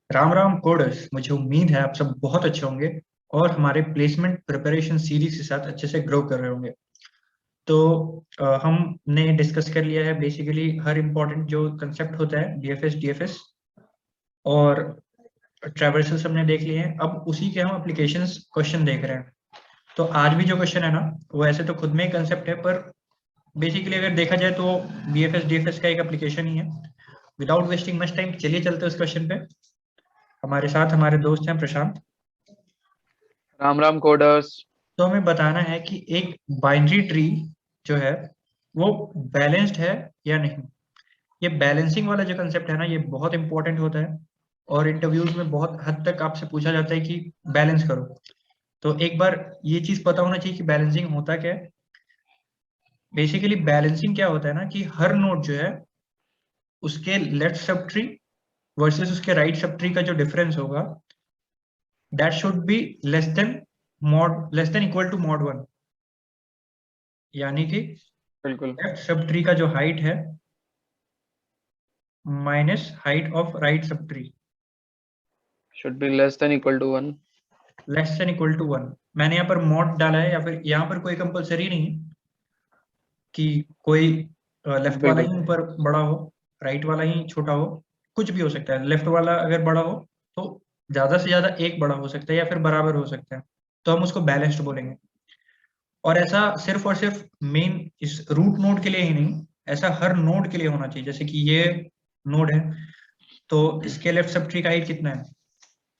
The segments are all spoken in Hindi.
राम राम कोडर्स, मुझे उम्मीद है आप सब बहुत अच्छे होंगे और हमारे प्लेसमेंट प्रिपरेशन सीरीज के साथ अच्छे से ग्रो कर रहे होंगे। तो हमने डिस्कस कर लिया है बेसिकली हर इम्पोर्टेंट जो कंसेप्ट होता है बीएफएस डीएफएस और ट्रैवर्सल्स हमने देख लिए हैं। अब उसी के हम एप्लीकेशंस क्वेश्चन देख रहे हैं। तो आज भी जो क्वेश्चन है ना, वो ऐसे तो खुद में ही कंसेप्ट है, पर बेसिकली अगर देखा जाए तो बीएफएस डीएफएस का एक एप्लीकेशन ही है। विदाउट वेस्टिंग मच टाइम चलिए चलते हैं उस क्वेश्चन पे। हमारे साथ हमारे दोस्त हैं प्रशांत। राम राम कोडर्स। तो हमें बताना है कि एक बाइनरी ट्री जो है वो बैलेंस्ड है या नहीं। ये बैलेंसिंग वाला जो कंसेप्ट है ना, ये बहुत इंपॉर्टेंट होता है और इंटरव्यूज में बहुत हद तक आपसे पूछा जाता है कि बैलेंस करो। तो एक बार ये चीज पता होना चाहिए कि बैलेंसिंग होता क्या है। बेसिकली बैलेंसिंग क्या होता है ना, कि हर नोड जो है उसके लेफ्ट सब ट्री वर्सेस उसके राइट सब ट्री का जो डिफरेंस होगा, that should be less than equal to mod 1। यानी कि बिल्कुल। लेफ्ट सब ट्री का जो हाइट है minus height of right sub tree should be less than equal to 1। Less than equal to 1। मैंने यहाँ पर मॉड डाला है, या फिर यहाँ पर कोई कंपलसरी नहीं है कि कोई लेफ्ट वाला बिल्कुल ही ऊपर बड़ा हो, राइट वाला ही छोटा हो। कुछ भी हो सकता है। लेफ्ट वाला अगर बड़ा हो तो ज्यादा से ज्यादा एक बड़ा हो सकता है या फिर बराबर हो सकता है, तो हम उसको बैलेंस्ड बोलेंगे। और ऐसा सिर्फ और सिर्फ मेन इस रूट नोड के लिए ही नहीं, ऐसा हर नोड के लिए होना चाहिए। जैसे कि ये नोड है तो इसके लेफ्ट सब ट्री का हाइट कितना है,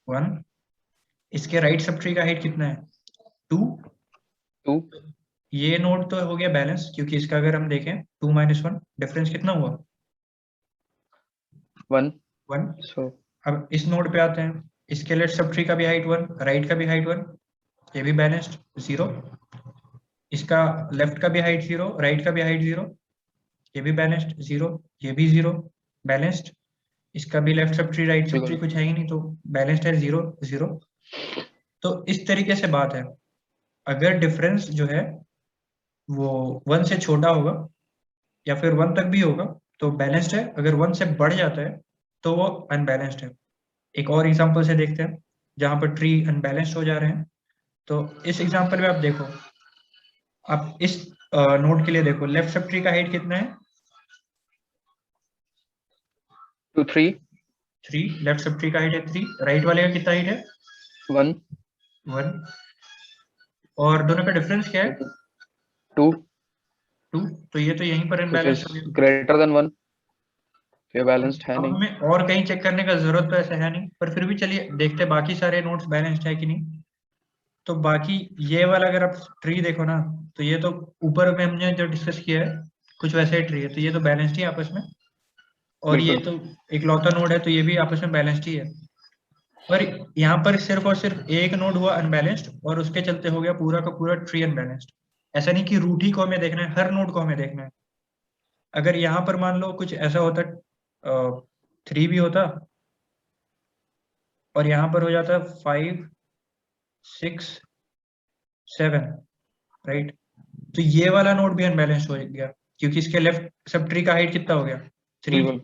1। इसके राइट सब ट्री का हाइट कितना है, 2। 2 ये नोड तो हो गया बैलेंस, क्योंकि इसका अगर हम देखें 2 - 1 डिफरेंस कितना हुआ, 1। 1। सो अब इस नोड पे आते हैं, इसके लेफ्ट सब ट्री का भी हाइट 1, राइट का भी हाइट 1, ये भी बैलेंस्ड 0। इसका लेफ्ट का भी हाइट 0, राइट का भी हाइट 0, ये भी बैलेंस्ड 0, ये भी 0, बैलेंस्ड। इसका भी left sub tree right sub tree बिल्कुल कुछ है ही नहीं, तो बैलेंस्ड है 0 0। तो इस तरीके से बात है। अगर डिफरेंस जो है वो 1 से छोटा होगा या फिर 1 तक भी होगा तो बैलेंस्ड है। अगर 1 से बढ़ जाता है तो वो अनबैलेंस्ड है। एक और एग्जांपल से देखते हैं जहां पर ट्री अनबैलेंस्ड हो जा रहे हैं। तो इस एग्जांपल में आप देखो, आप इस नोड के लिए देखो, लेफ्ट सब ट्री का हाइट कितना है, 2 3 3। लेफ्ट सब ट्री का हाइट है 3, राइट वाले का कितना हाइट है, 1 1। और दोनों का डिफरेंस क्या है, 2 2। तो ये तो यहीं पर विच अनबैलेंस्ड इज हो गया। Greater than 1। ये बैलेंस्ड है अब नहीं। हमें और कहीं चेक करने का जरूरत तो ऐसा है नहीं, पर फिर भी चलिए देखते हैं बाकी सारे नोड्स बैलेंस्ड है कि नहीं। तो बाकी ये वाला अगर आप ट्री देखो ना, तो ये तो ऊपर में हमने जो डिस्कस किया है कुछ वैसे ही ट्री है, तो ये तो बैलेंस्ड ही है आपस में। और ये बिल्कुल तो एक लौता नोड है, तो ये भी आपस में बैलेंस्ड ही है। पर यहाँ पर सिर्फ और सिर्फ एक नोड हुआ अनबैलेंस्ड और उसके चलते हो गया पूरा का पूरा ट्री अनबैलेंस्ड। ऐसा नहीं कि रूट ही को हमें देखना है, हर नोड को हमें देखना है। अगर यहाँ पर मान लो कुछ ऐसा होता, 3 भी होता और यहाँ पर हो जाता 5 6 7, राइट। तो ये वाला नोड भी अनबैलेंस्ड हो गया, क्योंकि इसके लेफ्ट सब ट्री का हाइट कितना हो गया, 3। बिल्कुल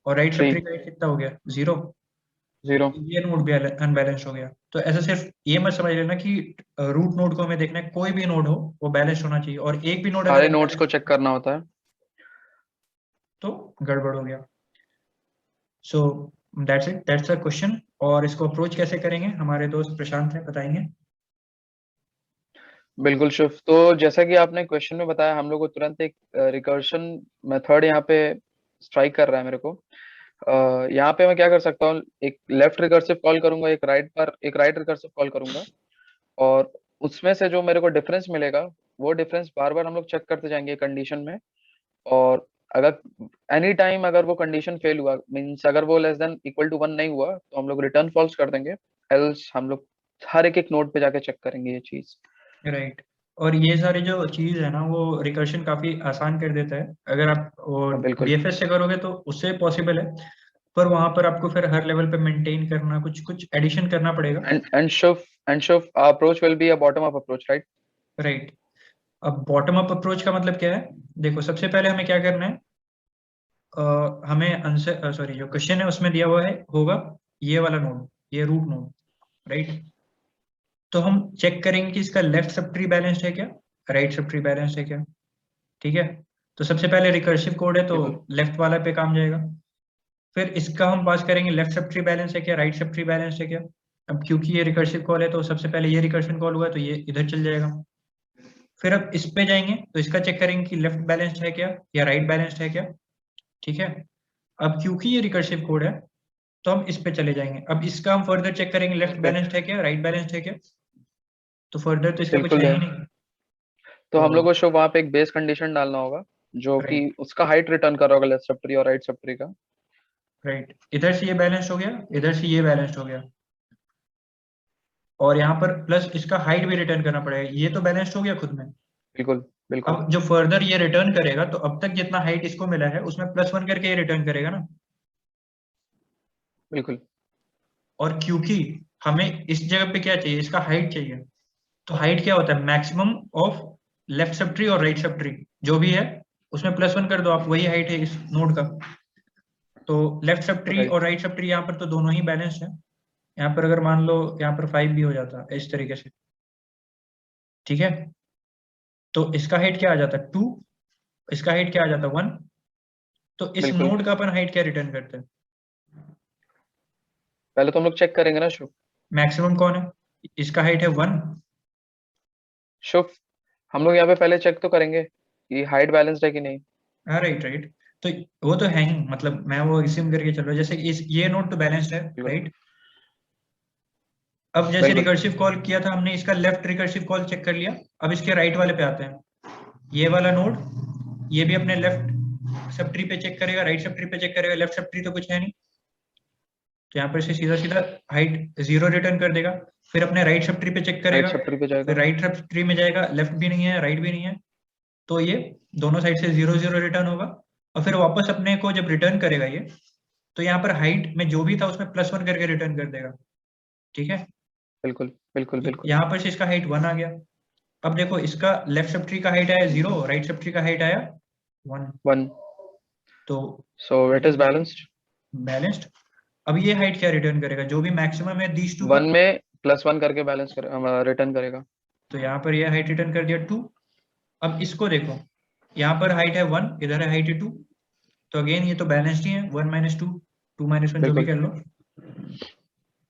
और राइट सब 3 ट्री का हाइट कितना हो गया, 0। 0। ये नोड भी अनबैलेंस्ड हो गया। तो ऐसा सिर्फ ये मत समझ लेना कि रूट नोड को हमें देखना है, कोई भी नोड हो वो बैलेंस्ड होना चाहिए, और एक भी नोड अगर सारे नोड्स को चेक अनबैलेंस्ड करना होता है। तो गड़बड़ हो गया। So that's a question. और इसको अप्रोच कैसे करेंगे, हमारे दोस्त प्रशांत है, बताएंगे। बिल्कुल शिव, तो जैसा कि आपने क्वेश्चन में बताया, हम लोग को तुरंत एक रिकर्शन मेथड यहाँ पे स्ट्राइक कर रहा है मेरे को। यहाँ पे मैं क्या कर सकता हूँ, एक लेफ्ट रिकर्सिव कॉल करूंगा, एक राइट रिकर्सिव कॉल करूंगा, और उसमें से जो मेरे को डिफरेंस मिलेगा, वो डिफरेंस बार बार हम लोग चेक करते जाएंगे कंडीशन में। और अगर एनी टाइम अगर वो कंडीशन फेल हुआ, मीन्स अगर वो लेस देन इक्वल टू 1 नहीं हुआ, तो हम लोग रिटर्न फॉल्स कर देंगे। एल्स हम लोग हर एक एक नोड पे जाके चेक करेंगे ये चीज। राइट। और ये सारी जो चीज है ना, वो रिकर्शन काफी आसान कर देता है। अगर आप वो हाँ बिल्कुल। डीएफएस से करोगे तो उससे पॉसिबल है, पर वहां पर आपको फिर हर लेवल पे मेंटेन करना, कुछ कुछ एडिशन करना पड़ेगा। And our approach will be a bottom up approach, right? Right. अब बॉटम अप अप्रोच का मतलब क्या है, देखो सबसे पहले हमें क्या करना है, हमें आंसर, सॉरी, जो क्वेश्चन है उसमें दिया हुआ है होगा ये वाला नोड, ये रूट नोड, राइट। तो हम चेक करेंगे कि इसका लेफ्ट सब ट्री बैलेंस्ड है क्या, राइट सब ट्री बैलेंस्ड है क्या, ठीक है। तो सबसे पहले रिकर्सिव कोड है तो बिल्कुल लेफ्ट वाला पे काम जाएगा। फिर इसका हम पास करेंगे लेफ्ट सब ट्री बैलेंस है क्या, राइट सब ट्री बैलेंस है क्या। अब क्योंकि ये रिकर्सिव कॉल है तो सबसे पहले ये रिकर्शन कॉल हुआ तो ये इधर चल जाएगा। फिर अब इस पे जाएंगे तो इसका चेक करेंगे कि लेफ्ट बैलेंस्ड है क्या या राइट बैलेंस्ड है क्या, ठीक है। अब क्योंकि ये रिकर्सिव कोड है तो हम इस पे चले जाएंगे। अब इसका हम फर्दर चेक करेंगे इस लेफ्ट पे बैलेंस्ड है क्या, राइट बैलेंस्ड है क्या। तो फर्दर तो इसका कुछ बिल्कुल है है। ही नहीं। तो तो हम लोग को शुभ वहाँ पे एक बेस कंडीशन डालना होगा जो कि राइट, उसका हाइट रिटर्न कर रहा होगा लेफ्ट सब ट्री और राइट सब ट्री का। राइट, इधर से ये बैलेंस्ड हो गया, इधर से ये बैलेंस्ड हो गया, और यहाँ पर प्लस इसका हाइट भी रिटर्न करना पड़ेगा, ये तो बैलेंस्ड हो गया खुद में। बिल्कुल बिल्कुल अब जो फर्दर ये रिटर्न करेगा तो अब तक जितना हाइट इसको मिला है उसमें +1 करके ये रिटर्न करेगा ना। बिल्कुल और क्योंकि हमें इस जगह पे क्या चाहिए, इसका हाइट चाहिए। तो हाइट क्या होता है, maximum of left sub tree और राइट सब ट्री जो भी है उसमें +1 कर दो आप, वही हाइट है इस नोड का। तो लेफ्ट सब ट्री राइट। और राइट सब ट्री यहाँ पर तो दोनों ही बैलेंस्ड है। यहाँ पर अगर मान लो यहाँ पर 5 भी हो जाता है इस तरीके से, ठीक है। तो इसका हाइट क्या आ जाता है 2, इसका हाइट क्या आ जाता है 1। तो इस बिल्कुल नोड का अपन हाइट क्या रिटर्न करते हैं, पहले तो हम लोग चेक करेंगे ना शुभ। मैक्सिमम कौन है, इसका हाइट है 1। शुभ हम लोग यहाँ पे पहले चेक तो करेंगे कि हाइट बैलेंस्ड है कि नहीं। हाँ, राइट, राइट। तो वो तो है ही, मतलब मैं वो एज्यूम करके चल रहा हूँ जैसे कि इस ये नोड तो बैलेंस्ड है, बिल्कुल राइट। अब जैसे बिल्कुल रिकर्सिव कॉल किया था हमने, इसका लेफ्ट रिकर्सिव कॉल चेक कर लिया। अब इसके राइट वाले पे आते हैं, ये वाला नोड, ये भी अपने लेफ्ट सब ट्री पे चेक करेगा, राइट सब ट्री पे चेक करेगा, लेफ्ट सब ट्री तो कुछ है नहीं, तो यहाँ पर से सीधा सीधा हाइट 0 रिटर्न कर देगा। फिर अपने राइट सब ट्री पे चेक राइट करेगा, सब ट्री पे फिर जाएगा। राइट सब ट्री में जाएगा, लेफ्ट भी नहीं है राइट भी नहीं है, तो ये दोनों साइड से 0 0 रिटर्न होगा। और फिर वापस अपने को जब रिटर्न करेगा ये, तो यहाँ पर हाइट में जो भी था उसमें +1 करके रिटर्न कर देगा, ठीक है। बिल्कुल बिल्कुल बिल्कुल यहाँ पर से इसका हाइट 1 आ गया। अब देखो इसका लेफ्ट सब ट्री का हाइट आया 0, राइट सब ट्री का हाइट आया 1। 1। तो so it is balanced. Balanced. अब ये हाइट क्या रिटर्न करेगा, जो भी मैक्सिमम है दीज टू का। 1 में +1 करके बैलेंस कर रिटर्न करेगा। तो यहाँ पर ये हाइट रिटर्न कर दिया 2। अब इसको देखो, यहाँ पर हाइट है 1, इधर है हाइट है 2। तो अगेन ये तो बैलेंस्ड ही है, 1 - 2, 2 - 1 जो भी बिल्कुल कर लो।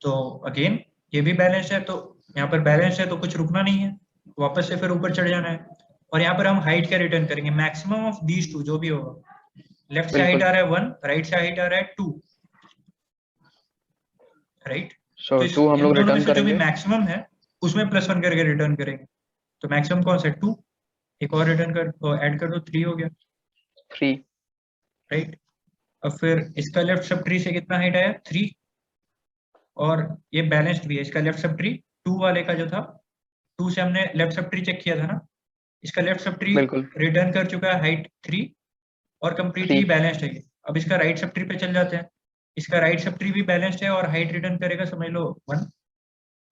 तो अगेन ये भी बैलेंस्ड है, तो यहाँ पर बैलेंस्ड है तो कुछ रुकना नहीं है, वापस से फिर ऊपर चढ़ जाना है। और यहाँ पर हम हाइट क्या रिटर्न करेंगे, मैक्सिमम ऑफ दीज टू जो भी होगा। लेफ्ट से हाइट बिल्कुल। आ रहा है 1, राइट से हाइट आ रहा है 2, राइट। सो तो इस 2 हम इन लोग दोनों में रिटर्न से जो भी करेंगे। मैक्सिमम है उसमें +1 करके रिटर्न करेंगे। तो मैक्सिमम कौन सा है 2, एक और रिटर्न कर ऐड कर दो 3 हो गया, 3। राइट। अब फिर इसका लेफ्ट सब ट्री से कितना हाइट आया 3, और ये बैलेंस्ड भी है, इसका लेफ्ट सब ट्री 2 वाले का जो था, 2 से हमने लेफ्ट सब ट्री चेक किया था ना, इसका लेफ्ट सब ट्री बिल्कुल रिटर्न कर चुका है हाइट 3, और कंप्लीटली 3। बैलेंस्ड है ये। अब इसका राइट सब ट्री पे चल जाते हैं, इसका राइट सब ट्री भी बैलेंस्ड है और हाइट रिटर्न करेगा समझ लो 1।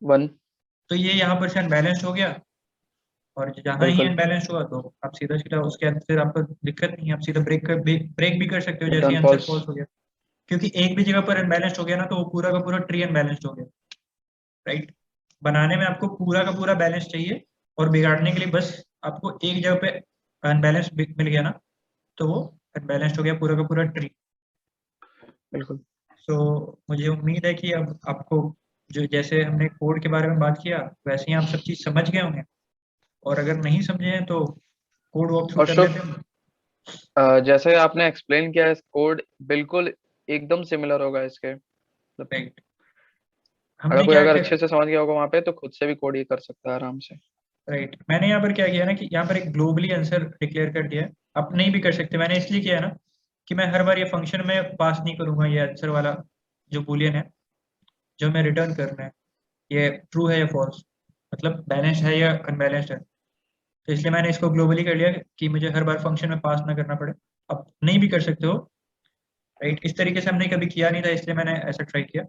1। तो ये यहाँ पर से अनबैलेंस्ड हो गया, और जहाँ ही बिल्कुल अनबैलेंस्ड हुआ तो आप सीधा सीधा उसके अंदर फिर आपको दिक्कत नहीं है, आप सीधा ब्रेक भी कर सकते हो जैसे ही रिटर्न आंसर फॉल्स। फॉल्स हो गया। क्योंकि एक भी जगह पर अनबैलेंस्ड हो गया ना तो वो पूरा का पूरा ट्री अनबैलेंस्ड हो गया, राइट। बनाने में आपको पूरा का पूरा बैलेंस चाहिए, और बिगाड़ने के लिए बस आपको एक जगह पे अनबैलेंस मिल गया ना तो वो अनबैलेंस्ड हो गया पूरा का पूरा ट्री। बिल्कुल। सो मुझे उम्मीद है कि अब आपको जो जैसे हमने कोड के बारे में बात किया वैसे ही आप सब चीज समझ गए होंगे, और अगर नहीं समझे हैं तो कोड वॉक थ्रू और कर शुभ लेते हैं। जैसे आपने एक्सप्लेन किया है कोड बिल्कुल एकदम सिमिलर होगा इसके मतलब। राइट, अगर हमने कोई क्या अगर क्या, अच्छे से समझ गया होगा वहां पे तो खुद से भी कोड ये कर सकता है आराम से। राइट, मैंने यहाँ पर क्या किया ना कि यहाँ पर एक ग्लोबली आंसर डिक्लेयर कर दिया है। आप नहीं भी कर सकते, मैंने इसलिए किया ना कि मैं हर बार ये फंक्शन में पास नहीं करूंगा ये आंसर वाला जो बूलियन है जो मैं रिटर्न करना है, ये ट्रू है या फॉल्स, मतलब बैलेंस्ड है या अनबैलेंस्ड है। तो इसलिए मैंने इसको ग्लोबली कर लिया कि मुझे हर बार फंक्शन में पास ना करना पड़े। आप नहीं भी कर सकते हो, राइट। इस तरीके से हमने कभी किया नहीं था इसलिए मैंने ऐसा ट्राई किया।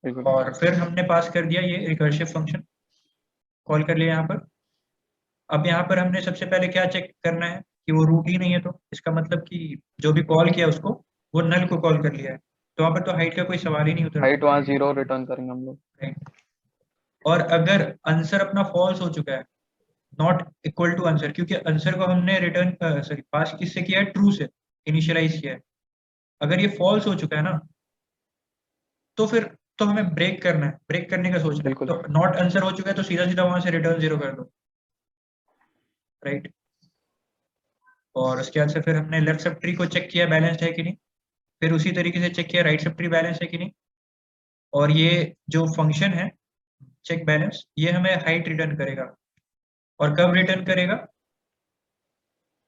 बिल्कुल और फिर हमने पास कर दिया ये रिकर्सिव फंक्शन, कॉल कर लिया यहाँ पर। अब यहाँ पर हमने सबसे पहले क्या चेक करना है कि वो रूट ही नहीं है, तो इसका मतलब कि जो भी कॉल किया उसको वो नल को कॉल कर लिया है। तो वहां पर तो हाइट का कोई सवाल ही नहीं होता। हाइट वहाँ 0 रिटर्न करेंगे हम लोग। राइट। और अगर आंसर अपना फॉल्स हो चुका है, नॉट इक्वल टू आंसर, क्योंकि आंसर को हमने रिटर्न सॉरी पास किससे किया है, ट्रू से इनिशियलाइज किया है। अगर ये फॉल्स हो चुका है ना, तो फिर तो हमें ब्रेक करना है, ब्रेक करने का सोचना है। बिल्कुल। तो नॉट आंसर हो चुका है तो सीधा सीधा वहां से रिटर्न 0 कर दो। राइट। और उसके बाद से फिर हमने लेफ्ट सब ट्री को चेक किया बैलेंस्ड है कि नहीं, फिर उसी तरीके से चेक किया राइट सब ट्री बैलेंस है कि नहीं। और ये जो फंक्शन है चेक बैलेंस, ये हमें हाइट रिटर्न करेगा। और कब रिटर्न करेगा,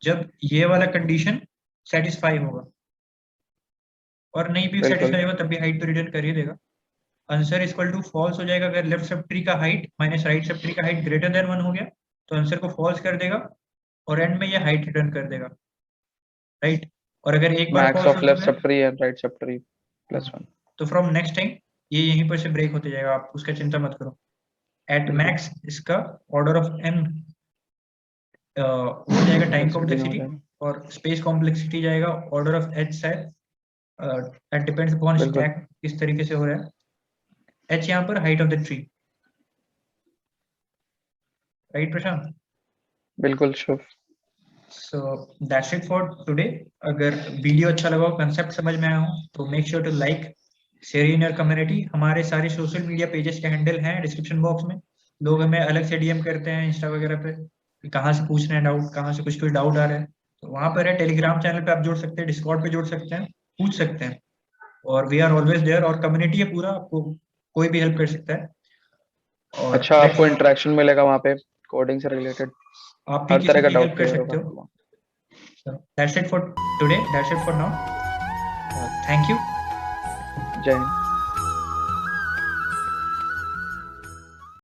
जब ये वाला कंडीशन सेटिस्फाई होगा। और नहीं भी बिल्कुल। सेटिस्फाई होगा तब भी हाइट तो रिटर्न कर ही देगा। आंसर इक्वल टू फॉल्स हो जाएगा अगर लेफ्ट सब ट्री का height minus right sub tree का हाइट ग्रेटर देन 1 हो गया, तो आंसर को फॉल्स कर देगा और एंड में ये हाइट रिटर्न कर देगा। राइट। और अगर एक बार मैक्स फॉल्स ऑफ हो लेफ्ट चुका सब है, tree and right sub tree +1। तो फ्रॉम नेक्स्ट टाइम ये यहीं पर से ब्रेक होते जाएगा, आप उसका चिंता मत करो। एट बिल्कुल। मैक्स इसका ऑर्डर ऑफ n हो जाएगा टाइम Complexity में हो कॉम्प्लेक्सिटी, जाएगा। और स्पेस कॉम्प्लेक्सिटी जाएगा ऑर्डर ऑफ h शायद, दैट डिपेंड्स अपॉन बिल्कुल। स्टैक किस तरीके से हो रहा है। h यहाँ पर height of the tree. Right Prashant? बिल्कुल Shubh. So that's it for today. अगर वीडियो अच्छा लगा हो, कंसेप्ट समझ में आया हो, तो make sure to like, share in your community. हमारे सारे सोशल मीडिया पेजेस के हैंडल हैं डिस्क्रिप्शन बॉक्स में। लोग हमें अलग से डीएम करते हैं इंस्टा वगैरह पे कि कहाँ से पूछ रहे हैं डाउट, कहाँ से कुछ डाउट आ रहा है, तो वहां पर है। टेलीग्राम चैनल पे आप जुड़ सकते हैं, डिस्कॉर्ड पे जुड़ सकते हैं, पूछ सकते हैं। और वी आर ऑलवेज देयर, और कम्युनिटी है पूरा, आपको कोई भी हेल्प कर सकता है। और अच्छा, आपको इंटरेक्शन मिलेगा वहाँ पे कोडिंग से रिलेटेड, आप भी हर किसी तरह का की डाउट हेल्प कर क्लियर सकते होगा। हो। That's it for today. That's it for now. Thank you. जय हिंद।